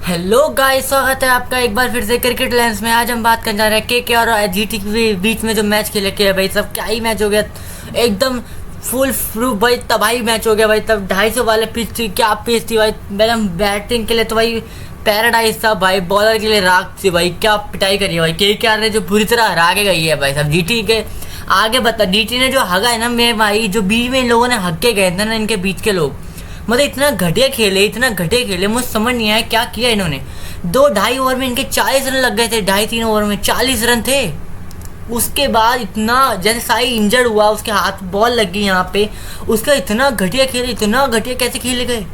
Hello guys, स्वागत है आपका एक बार फिर से क्रिकेट लेंस में। आज हम बात करने जा रहे हैं के और जीटी के बीच में जो मैच खेले के भाई सब क्या ही मैच हो गया। एकदम फुल प्रूफ भाई, तबाही मैच हो गया भाई। तब 250 वाले पिच थी, क्या पिच थी भाई। एकदम बैटिंग के लिए तो भाई पैराडाइज था भाई, बॉलर के लिए राख थी भाई। क्या पिटाई करी है भाई के ने, जो बुरी तरह हरा के गई है भाई सब जीटी के। आगे बता, जीटी ने जो हगा है ना मैं भाई, जो बीच में इन लोगों ने हक के गए थे ना, इनके बीच के लोग मतलब इतना घटिया खेले मुझे समझ नहीं आया क्या किया इन्होंने। 2-2.5 ओवर में इनके 40 रन लग गए थे। 2.5-3 ओवर में 40 रन थे। उसके बाद इतना, जैसे साई इंजर्ड हुआ, उसके हाथ बॉल लग गई यहाँ पे, उसका इतना घटिया खेले, इतना घटिया कैसे खेले गए।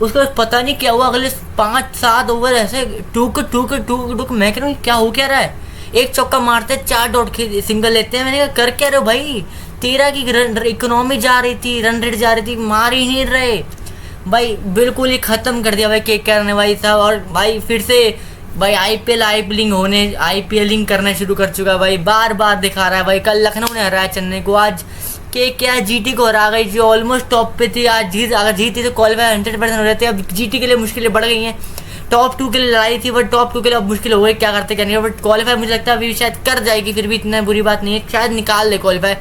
उसके बाद पता नहीं क्या हुआ, अगले 5-7 ओवर ऐसे टूक टूक टूक टूक। मैं कह रहा हूँ क्या हो क्या रहा है। एक चौका मारते 4 डॉट सिंगल लेते हैं। मैंने कहा कर क्या रहे हो भाई। 13 की इकोनॉमी जा रही थी, रन रेट जा रही थी, मार ही नहीं रहे भाई। बिल्कुल ही ख़त्म कर दिया भाई के ने भाई साहब। और भाई फिर से भाई आईपीएलिंग करना शुरू कर चुका भाई। बार बार दिखा रहा है भाई। कल लखनऊ ने हराया चेन्नई को, आज के जीटी को हरा गई जो ऑलमोस्ट टॉप पे थी। आज अगर जीती तो क्वालिफाई 100% हो जाती है। अब जीटी के लिए मुश्किलें बढ़ गई हैं। टॉप 2 के लिए लड़ाई थी, बट टॉप 2 के लिए अब मुश्किल हो गई, क्या करते क्या नहीं। बट क्वालिफाई मुझे लगता है अभी शायद कर जाएगी, फिर भी इतना बुरी बात नहीं है, शायद निकाल ले क्वालिफाई।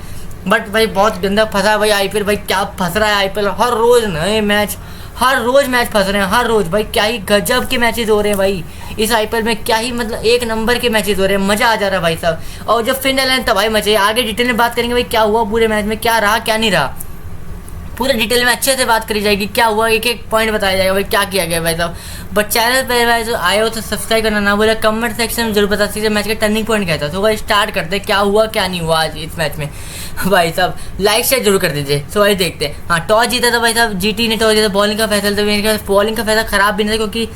बट भाई बहुत गंदा फंसा है भाई आईपीएल। भाई क्या फंस रहा है आईपीएल, हर रोज नए मैच, हर रोज मैच फंस रहे हैं, हर रोज भाई। क्या ही गजब के मैचेस हो रहे हैं भाई इस आईपीएल में। क्या ही मतलब एक नंबर के मैचेस हो रहे हैं, मजा आ जा रहा है भाई साहब। और जब फिनल तबाही मचे। आगे डिटेल में बात करेंगे भाई क्या हुआ पूरे मैच में, क्या रहा क्या नहीं रहा, पूरे डिटेल में अच्छे से बात करी जाएगी। क्या हुआ एक एक पॉइंट बताया जाएगा भाई, क्या किया गया भाई साहब। बट चैनल पर भाई जो आए हो तो सब्सक्राइब करना ना बोले। कमेंट सेक्शन में जरूर बता दीजिए मैच का टर्निंग पॉइंट क्या था। तो भाई स्टार्ट करते हैं, क्या हुआ क्या नहीं हुआ आज इस मैच में भाई साहब। लाइक शेयर जरूर कर दीजिए। सो भाई देखते हैं। हाँ, टॉस जीता था भाई साहब जीटी ने। टॉस जीता, बॉलिंग का फैसला था। मेरे ख्याल बॉलिंग का फैसला खराब भी नहीं था, क्योंकि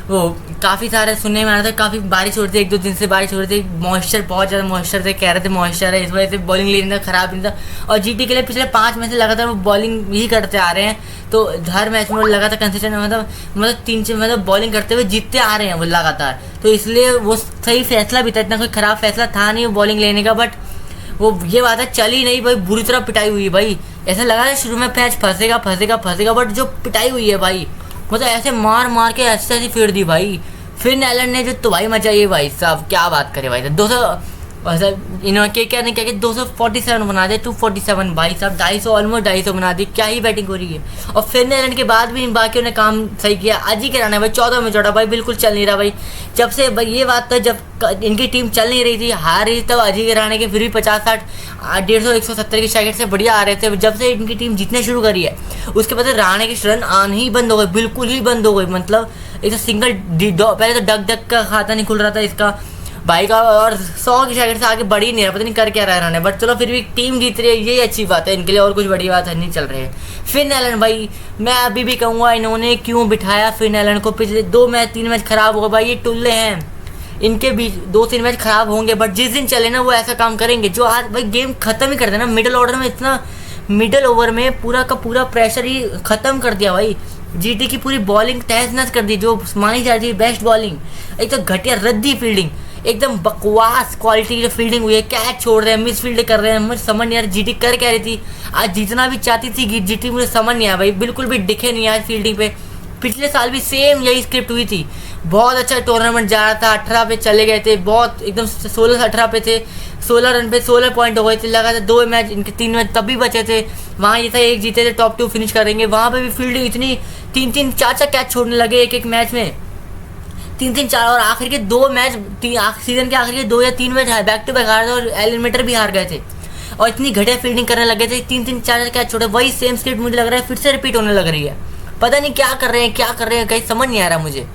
वो काफ़ी सारे सुनने में आ रहा था, काफ़ी बारिश हो रही थी, 1-2 दिन से बारिश हो रही थी, मॉइस्चर बहुत ज़्यादा मॉइस्चर थे, कह रहे थे मॉइस्चर है, इस वजह से बॉलिंग लेने था, खराब नहीं था। और जीटी के लिए पिछले 5 मैच से लगातार वो बॉलिंग ही करते आ रहे हैं। तो हर मैच में वो लगातार कंसिस्टेंट मतलब 3 मतलब बॉलिंग करते हुए जीतते आ रहे हैं वो लगातार। तो इसलिए वो सही फैसला भी था, इतना कोई ख़राब फैसला था नहीं वो बॉलिंग लेने का। बट वो ये बात है चली नहीं भाई, बुरी तरह पिटाई हुई भाई। ऐसा लगा था शुरू में मैच फंसेगा, बट जो पिटाई हुई है भाई, मतलब ऐसे मार मार के ऐसी फेर दी भाई। फिन एलन ने जो तबाही मचाई है भाई साहब, क्या बात करे भाई साहब। 200 इन्होंने क्या नहीं क्या 247 बना दिया, 247 भाई साहब। 250 ऑलमोस्ट 250 बना दी। क्या ही बैटिंग हो रही है। और फिन एलन के बाद भी बाकियों ने काम सही किया। अजी के राना भाई 14 में चौड़ा भाई, बिल्कुल चल नहीं रहा भाई। जब से भाई ये बात था, जब इनकी टीम चल नहीं रही थी, हार रही थी, तब अजी के राना के फिर भी 50-60 150 170 की स्ट्राइक से बढ़िया आ रहे थे। जब से इनकी टीम जीतने शुरू करी है, उसके बाद राणे के रन आने ही बंद हो गए, बिल्कुल ही बंद हो गए। मतलब एक तो सिंगल पहले तो डक का खाता नहीं खुल रहा था इसका भाई का, और 100 की स्ट्राइक से आगे बढ़ ही नहीं रहा, पता नहीं कर क्या रहा है राणे। बट चलो फिर भी टीम जीत रही है, यही अच्छी बात है इनके लिए, और कुछ बड़ी बात नहीं चल रही है। फिन एलन भाई, मैं अभी भी कहूँगा इन्होंने क्यों बिठाया फिन एलन को। पिछले 2-3 मैच खराब हो गए भाई, ये टुल्ले हैं, इनके बीच 2-3 मैच खराब होंगे, बट जिस दिन चले ना वो ऐसा काम करेंगे जो आज भाई गेम खत्म ही कर देना। मिडिल ऑर्डर में इतना, मिडिल ओवर में पूरा का पूरा प्रेशर ही खत्म कर दिया भाई। जीटी की पूरी बॉलिंग तहस नहस कर दी, जो मानी जाती है बेस्ट बॉलिंग। एक तो घटिया रद्दी फील्डिंग, एकदम बकवास क्वालिटी की जो फील्डिंग हुई है, कैच छोड़ रहे हैं, मिस फील्ड कर रहे हैं। मुझे समझ नहीं आ रहा जीटी कर क्या रही थी। आज जीतना भी चाहती थी जीटी, मुझे समझ नहीं आया भाई, बिल्कुल भी दिखे नहीं आज फील्डिंग पे। पिछले साल भी सेम यही स्क्रिप्ट हुई थी। बहुत अच्छा टूर्नामेंट जा रहा था, 18 पे चले गए थे, बहुत एकदम 16 से 18 पे थे, 16 रन पे 16 पॉइंट हो गए थे। लगा था 2 मैच इनके, 3 मैच तब भी बचे थे। वहाँ ये था एक जीते थे, टॉप 2 फिनिश करेंगे। वहाँ पे भी फील्डिंग इतनी, 3-3 4-4 कैच छोड़ने लगे एक मैच में, 3-3-4। और आखिर के 2 मैच, सीजन के आखिर के 2 या 3 मैच बैक टू बैक हार थे, और एलिमिनेटर भी हार गए थे। और इतनी घटिया फील्डिंग करने लगे थे, 3-3 4-4 कैच छोड़े। वही सेम स्क्रिप्ट मुझे लग रहा है फिर से रिपीट होने लग रही है। पता नहीं क्या कर रहे हैं कहीं समझ नहीं आ रहा मुझे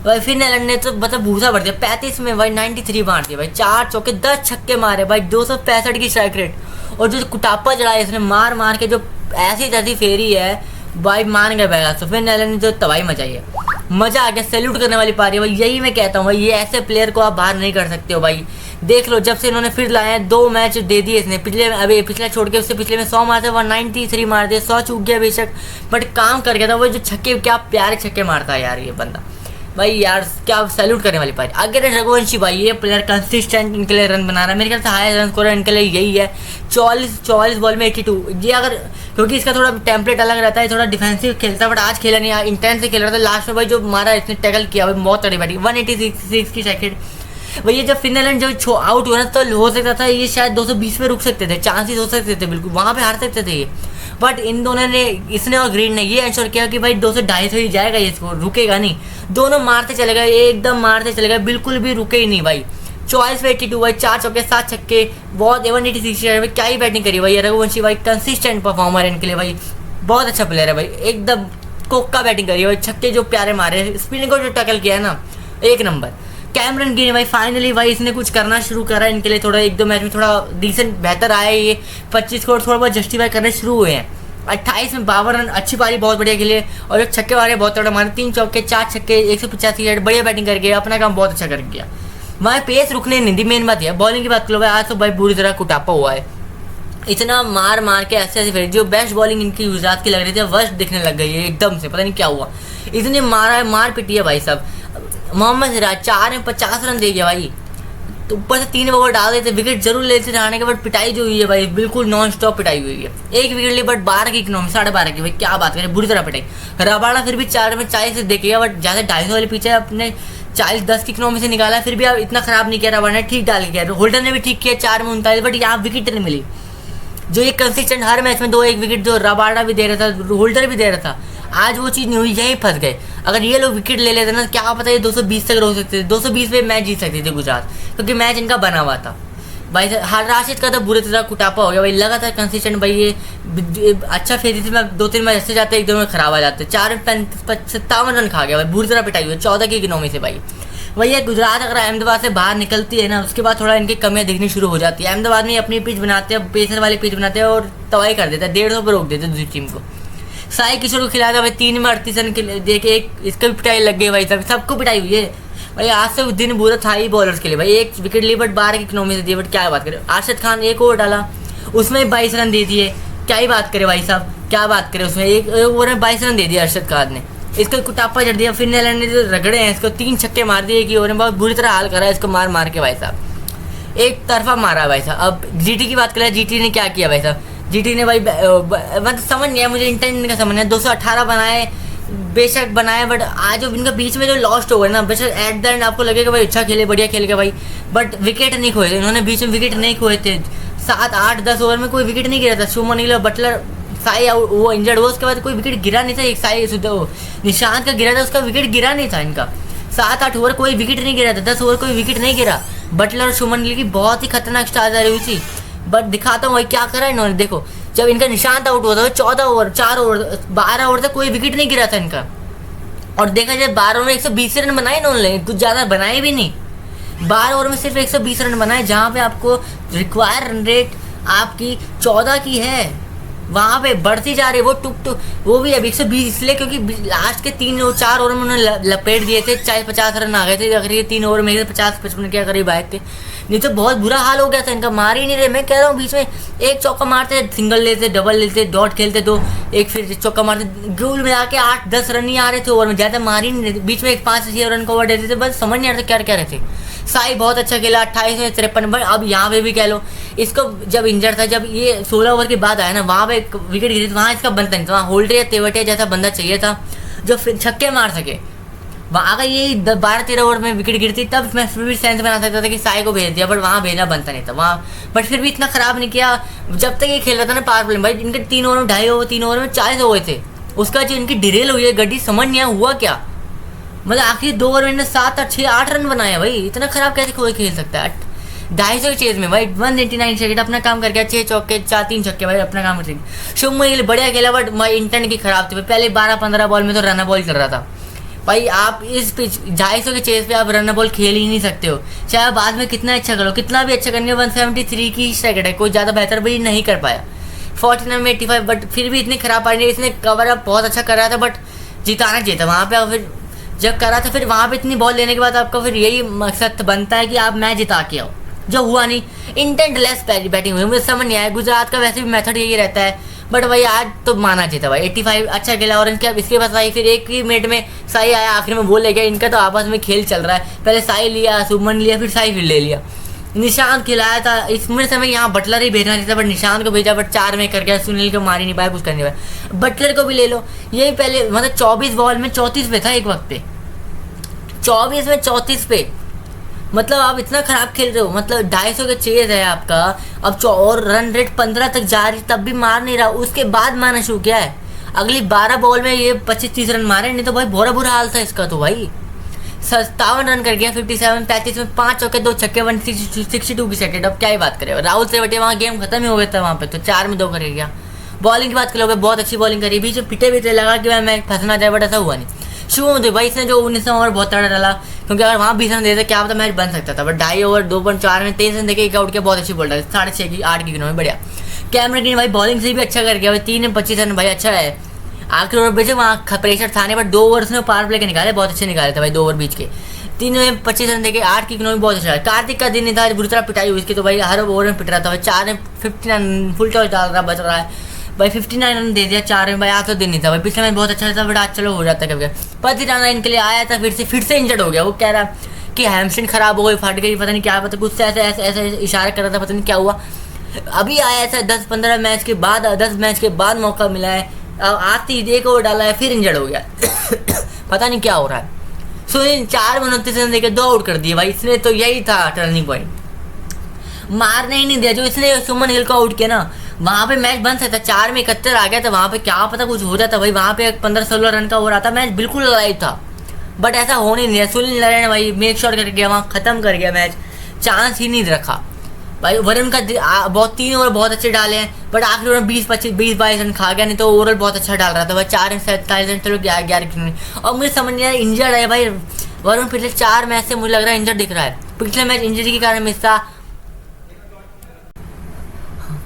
भाई। फिर एलन ने तो मतलब भूसा भर दिया। 35 में भाई 93 मार दिया भाई, 4 चौके 10 छक्के मारे भाई, 265 की स्ट्राइक रेट। और जो कुटापा चढ़ाया इसने मार मार के, जो ऐसी तैसी फेरी है भाई, मान गए बैगा। तो फिर एलन ने जो तबाही मचाई है, मजा आ गया। सैल्यूट करने वाली पारी है भाई, यही मैं कहता हूँ भाई, ये ऐसे प्लेयर को आप बाहर नहीं कर सकते हो भाई। देख लो, जब से इन्होंने फिर लाए हैं, 2 मैच दे दिए इसने। पिछला छोड़ के उससे पिछले में 100 मारते, 193 मार दिए, 100 चूक गया बेशक, बट काम कर गया था वो। जो छक्के, क्या प्यारे छक्के मारता है यार ये बंदा। भाई यार क्या सैल्यूट करने वाली पारी। अगर रघुवंशी भाई ये प्लेयर कंसिस्टेंट इनके लिए रन बना रहा है, मेरे ख्याल से हाईएस्ट रन स्कोर इनके लिए यही है। 44 बॉल में 82। ये अगर क्योंकि इसका थोड़ा टेम्पलेट अलग रहता है, थोड़ा डिफेंसिव खेलता है, बट आज खेला नहीं, इंटेंस से खेल रहा था। लास्ट में भाई जो मारा इसने टैकल किया भाई बहुत तगड़ी बैटिंग, 186 की सेकेंड। भैया जब फिनलैंड जब आउट हुआ ना तो हो सकता था ये शायद 220 में रुक सकते थे, चांसेस हो सकते थे बिल्कुल, वहाँ पे हार सकते थे ये। बट इन दोनों ने, इसने और ग्रीन ने ये इंश्योर किया कि भाई 200-250 ही जाएगा ये स्कोर, रुकेगा नहीं। दोनों मारते चले गए, एकदम मारते चले गए, बिल्कुल भी रुके ही नहीं भाई। 44 पे 82 भाई, 4 चौके 7 छक्के, बहुत 186 में क्या ही बैटिंग करी भाई। रघुवंशी भाई कंसिस्टेंट परफॉर्मर है इनके लिए भाई, बहुत अच्छा प्लेयर है भाई, एकदम कोक्का बैटिंग करी है भाई। छक्के जो प्यारे मारे, स्पिन को जो टैकल किया है ना, एक नंबर। कैमरन ग्रीन भाई फाइनली भाई इसने कुछ करना शुरू करा इनके लिए, थोड़ा 1-2 मैच में थोड़ा डिसेंट बेहतर आया ये। 25 स्कोर थोड़ा बहुत जस्टिफाई करने शुरू हुए हैं। 28 में 52 रन, अच्छी पारी, बहुत बढ़िया खेले। और एक छक्के मारे बहुत तगड़ा मारे, 3 चौके 4 छक्के, 185 रन, बढ़िया बैटिंग करके अपना काम बहुत अच्छा कर गया। वहाँ पेस रुकने नहीं दी, मेन बात है। बॉलिंग की बात करो भाई, आज तो भाई बुरी तरह कुटापा हुआ है, इतना मार मार के ऐसे फिर जो बेस्ट बॉलिंग इनकी गुजरात की लग रही थी वर्स्ट दिखने लग गई है एकदम से, पता नहीं क्या हुआ, इतने मारा है, मार पिटी है भाई साहब। मोहम्मद सिराज 4 में 50 रन दे गया भाई, तो ऊपर से 3 ओवर डाल देते, विकेट जरूर लेते रहने के बाद पिटाई जो हुई है भाई बिल्कुल नॉन स्टॉप पिटाई हुई है। एक विकेट ली बट 12 की इकोनॉमी, 12.5 की भाई, क्या बात करें, बुरी तरह पिटाई। रबाड़ा फिर भी 4 में 40 से देखेगा, बट जैसे 250 वाले पीछे अपने 40-10 की इकोनॉमी से निकाला, फिर भी आप इतना खराब नहीं किया। रबाड़ा ने ठीक डाल किया, होल्डर ने भी ठीक किया 4 में 39, बट यहाँ विकेट नहीं मिली। जो ये कंसिस्टेंट हर मैच में 2-1 विकेट जो रबाड़ा भी दे रहा था, होल्डर भी दे रहा था, आज वो चीज़ नहीं हुई, यहीं फंस गए। अगर ये लोग विकेट ले लेते ना, क्या पता ये 220 तक रोक सकते थे, 220 पे मैच जीत सकते थे गुजरात, क्योंकि मैच इनका बना हुआ था भाई। हर राशिद का तो बुरी तरह कुटापा हो गया भाई, लगातार कंसिस्टेंट भाई ये अच्छा फेजी में 2-3 मैच ऐसे जाते, 1-2 में खराब आ जाते। 57 रन खा गया भाई, बुरी तरह पिटाई हुई 14 की इकोनॉमी से भाई। वही है गुजरात अगर अहमदाबाद से बाहर निकलती है ना, उसके बाद थोड़ा इनकी कमियां दिखनी शुरू हो जाती है। अहमदाबाद में अपनी पिच बनाते हैं, पेसर वाली पिच बनाते हैं और तबाही कर देते हैं, 150 पर रोक देते हैं दूसरी टीम को। साई किशोर को खिलाया था भाई, 3 में 38 रन के देखे, एक इसका भी पिटाई लग गई भाई, सबको पिटाई हुई है भाई। आज से दिन बुरा था ही बॉलर्स के लिए भाई, एक विकेट ली बट 12 की इकोनॉमी से दी, बट क्या बात करें। अरशद खान 1 ओवर डाला, उसमें 22 रन दे दिए, क्या ही बात करे भाई साहब, क्या बात करें। उसमें एक ओवर में 22 रन दे दिया अरशद खान ने, इसको कुटापा चढ़ दिया। फिर नीलैंड ने जो रगड़े हैं इसको, 3 छक्के मार दिए कि ओवर में, बहुत बुरी तरह हाल करा है इसको मार मार के भाई साहब, एक तरफा मारा भाई साहब। अब जीटी की बात करें, जीटी ने क्या किया भाई साहब, जीटी ने भाई मतलब समझ नहीं आया मुझे, इंटेंट का समझ नहीं आया। 218 बनाए, बेशक बनाए, बट आज जो इनका बीच में जो लॉस्ट हो गया ना, बेशक एट द एंड आपको लगेगा भाई अच्छा खेले, बढ़िया खेल गया भाई, बट विकेट नहीं खोए थे इन्होंने, बीच में विकेट नहीं खोए थे। 7, 8, 10 ओवर में कोई विकेट नहीं गिरा था। शुभमन गिल, बटलर, साई वो इंजर्ड हुआ, उसके बाद कोई विकेट गिरा नहीं था। एक साई निशांत का गिरा था, उसका विकेट गिरा नहीं था इनका। 7-8 ओवर कोई विकेट नहीं गिरा था, 10 ओवर कोई विकेट नहीं गिरा। बटलर और शुभमन गिल की बहुत ही खतरनाक स्टार्ट आ रही हुई थी, बट दिखाता हूँ भाई क्या करा इन्होंने। देखो जब इनका निशांत आउट हुआ था 14 ओवर, 4 ओवर, 12 ओवर तक कोई विकेट नहीं गिरा था इनका, और देखा जाए 12 ओवर में 120 रन बनाए इन्होंने, कुछ ज़्यादा बनाए भी नहीं। 12 ओवर में सिर्फ 120 रन बनाए, जहाँ पे आपको रिक्वायर रन रेट आपकी 14 की है, वहाँ पे बढ़ती जा रही है। वो टुक वो भी अभी 120 इसलिए क्योंकि लास्ट के 3-4 ओवर में उन्होंने लपेट दिए थे, 40-50 रन आ गए थे। अगर ये 3 ओवर में 50-55 के करीब आए थे, नहीं तो बहुत बुरा हाल हो गया था इनका, मार ही नहीं रहे। मैं कह रहा हूँ बीच में एक चौका मारते, सिंगल लेते, डबल लेते, डॉट खेलते, तो एक फिर चौका मारते, गोल में आके 8-10 रन ही आ रहे थे ओवर में, ज़्यादा मार ही नहीं रहे। बीच में 5-6 रन का ओवर देते थे, बस समझ नहीं आ रहा था क्या क्या रहे थे। साई बहुत अच्छा खेला, 28 में 53 नंबर। अब यहाँ पे भी कह लो, इसको जब इंजर था, जब ये 16 ओवर के बाद आया ना, वहाँ पे एक विकेट गिरी थी, वहाँ इसका बनता नहीं था, वहाँ होल्डर या तेवटिया जैसा बंदा चाहिए था जो फिर छक्के मार सके। वहाँ अगर ये 12-13 ओवर में विकेट गिरती तब मैं फिर भी सेंस बना सकता था कि साई को भेज दिया, बट वहाँ भेजना बनता नहीं था वहाँ। बट फिर भी इतना ख़राब नहीं किया जब तक ये खेल रहा था ना पावर प्ले भाई। इनके 3 ओवर में 2.5 ओवर, 3 ओवर में 40 हो गए थे। उसका जो इनकी डिरेल हुई है गड्डी, समझ नहीं आया हुआ क्या, मतलब आखिर 2 ओवर में इन्होंने 7-6-8 रन बनाए भाई, इतना ख़राब कैसे कोई खेल सकता है। 250 के चेज में भाई 189 सेकंड अपना काम करके 6 चौके 4-3 छक्के भाई अपना काम करके। शुभमन गिल बढ़िया खेला, बट इंटेंट की खराब थी। पहले 12-15 बॉल में तो रन बॉल चल रहा था भाई। आप इस पिच 250 के चेज पे आप रन बॉल खेल ही नहीं सकते हो, चाहे बाद में कितना अच्छा करो, कितना भी अच्छा करने। 173 की सेकंड है, कोई ज़्यादा बेहतर भी नहीं कर पाया। 49 में 85, बट फिर भी इतनी खराब पारी। इसने कवर अप बहुत अच्छा कर रहा था, बट जिताना चाहिए था वहाँ पे। फिर जब करा था, फिर वहाँ पे इतनी बॉल लेने के बाद आपका फिर यही मकसद बनता है कि आप मैच जिता के आओ, जो हुआ नहीं। इंटेंट लेस बैटिंग हुई, मुझे समझ नहीं आया। गुजरात का वैसे भी मेथड यही रहता है, बट भाई आज तो माना चाहिए था भाई 85 अच्छा खेला। और इसके बाद भाई फिर एक ही मिनट में साई आया, आखिर में बोल ले गया। इनका तो आपस में खेल चल रहा है, पहले साई लिया, शुभमन लिया, फिर साई फिर ले लिया। निशांत खिलाया था, इसमें समय यहाँ बटलर ही भेजना चाहिए था, बट निशांत को भेजा, बट 4 में कर गया। सुनील को मार ही नहीं पाया, कुछ कर नहीं पाया। बटलर को भी ले लो, यही पहले मतलब 24 बॉल में 34 पे था एक वक्त पे, 24 में 34 पे। मतलब आप इतना खराब खेल रहे हो, मतलब 250 का चेज है आपका अब, और रन रेट 15 तक जा रही, तब भी मार नहीं रहा। उसके बाद मारना शुरू किया है, अगली 12 बॉल में ये 25-30 रन मारे, नहीं तो भाई बहुत बुरा हाल था इसका। तो भाई 57 रन कर गया, 57, 35 में 5 चौके 2 छक्के, 162 की सेकेंड। अब क्या ही बात करें, राहुल त्रिपाठी वहाँ गेम खत्म ही हो गया था वहाँ पे, तो 4 में 2 कर गया। बॉलिंग की बात करो, बहुत अच्छी बॉलिंग करी, बीच में पिटे भी थे, लगा कि मैं फंसना जाए, बट ऐसा हुआ नहीं। शुभम दुबे भाई इसने जो 19 ओवर बहुत तगड़ा डाला, क्योंकि अगर वहाँ 20 रन देते क्या पता मैच बन सकता था, बट 2.5 ओवर 2.4 में 23 रन देके एक आउट किया, बहुत अच्छी बॉल डाली, 6.5 की 8 की गिनो में, बढ़िया। कैमरन ग्रीन भाई बॉलिंग से भी अच्छा कर गया भाई, 3 में 25 रन भाई, अच्छा है। आखिर ओवर बेचे वहाँ प्रेशर था नहीं, बट 2 ओवर उसने पावर प्ले के निकाले, बहुत अच्छे निकाले थे भाई 2 ओवर बीच के। 3 में 25 रन देके 8 की गिनो में, बहुत अच्छा है। कार्तिक का दिन नहीं था, बुरी तरह पिटाई हुई इसकी, तो भाई हर ओवर में पिट रहा था भाई। 4 में 59 फुल टॉस डाल रहा, बच रहा है भाई, 59 रन दे दिया 4 में भाई। आज तो दिन नहीं था भाई, पिछले मैच बहुत अच्छा था, बट आज चलो हो जाता है कभी। पति राणा इनके लिए आया था, फिर से इंजर्ड हो गया। वो कह रहा कि हैमस्ट्रिंग खराब हो गई, फट गई, पता नहीं क्या, पता कुछ ऐसे ऐसे ऐसे इशारा कर रहा था, पता नहीं क्या हुआ। अभी आया था 10-15 मैच के बाद, 10 मैच के बाद मौका मिला है, आती 1 ओवर डाला है, फिर इंजर्ड हो गया। पता नहीं क्या हो रहा है। सो 4 में 29 रन देकर 2 आउट कर दिए भाई इसने, तो यही था टर्निंग पॉइंट, मारने ही नहीं दिया। जो इसने सुमन हिल को आउट किया ना, वहाँ पे मैच बन सकता। 4 में 71 आ गया था, वहाँ पे क्या पता कुछ हो जाता भाई, वहाँ पे 15-16 रन का हो रहा था, मैच बिल्कुल लाइव था, बट ऐसा होने नहीं दिया। सुनील नारायण भाई मेक श्योर कर गया, वहाँ खत्म कर गया मैच, चांस ही नहीं रखा भाई। वरुण का 3 ओवर बहुत अच्छे डाले हैं, बट आखिर ओवर 20-22 रन खा गया, नहीं तो ओवरऑल बहुत अच्छा डाल रहा था भाई। 4 में 47 रन, चलो 11। और मुझे समझ नहीं आया, इंजर्ड है भाई वरुण, पिछले 4 मैच से मुझे लग रहा है इंजर्ड दिख रहा है। पिछले मैच इंजरी के कारण मिस था।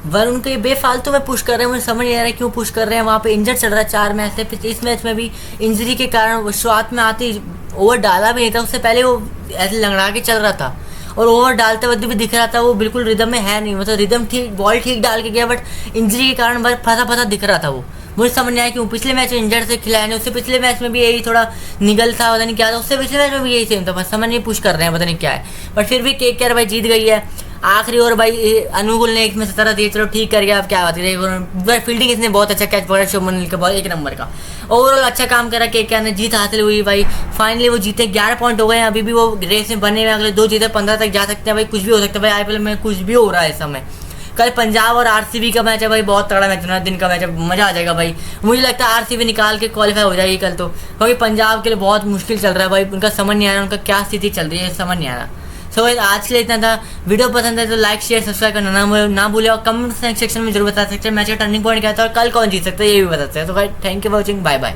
वरुण को ये बेफालतू में पुश कर रहे हैं, मुझे समझ नहीं आ रहा है क्यों पुश कर रहे हैं। वहाँ पे इंजर्ड चल रहा है 4 मैच से, इस मैच में भी इंजरी के कारण शुरुआत में आती ओवर डाला भी नहीं था, उससे पहले वो ऐसे लंगड़ा के चल रहा था, और ओवर डालते वक्त भी दिख रहा था वो बिल्कुल रिदम में है नहीं, मतलब रिदम ठीक, बॉल ठीक डाल के गया, बट इंजरी के कारण बस फंसा दिख रहा था वो। मुझे समझ नहीं आया क्यों। पिछले मैच में इंजर्ड से खिलाया नहीं, उससे पिछले मैच में भी यही थोड़ा निगल था, पता नहीं क्या था, उससे पिछले मैच में भी यही सेम था, बस समझ नहीं पुश कर रहे हैं, पता नहीं क्या है। बट फिर भी KKR भाई जीत गई है। आखिरी ओवर भाई अनुकूल ने 1 में 17 दिए, चलो ठीक कर गया, अब क्या बात है। फील्डिंग इसने बहुत अच्छा कैच पकड़ा, शुभमन का बॉल 1 नंबर का, ओवरऑल अच्छा काम करा। KKR ने जीत हासिल हुई भाई, फाइनली वो जीते, 11 पॉइंट हो गए हैं, अभी भी वो रेस में बने हुए, अगले 2 जीते 15 तक जा सकते हैं भाई। कुछ भी हो सकता है भाई, IPL में कुछ भी हो रहा है इस समय। कल पंजाब और RCB का मैच है भाई, बहुत तगड़ा मैच होना है, दिन का मैच है, मजा आ जाएगा भाई। मुझे लगता है RCB निकाल के क्वालिफाई हो जाएगी कल तो, क्योंकि पंजाब के लिए बहुत मुश्किल चल रहा है भाई, उनका समझ नहीं आ रहा, उनका क्या स्थिति चल रही है समझ नहीं आ रहा। सो भाई आज के लिए इतना था। वीडियो पसंद है तो लाइक शेयर सब्सक्राइब करना ना भूले, और कमेंट सेक्शन में जरूर बता सकते हैं मैच का टर्निंग पॉइंट क्या था और कल कौन जीत सकता है ये भी बता सकते हैं। तो भाई thank you for watching, bye bye.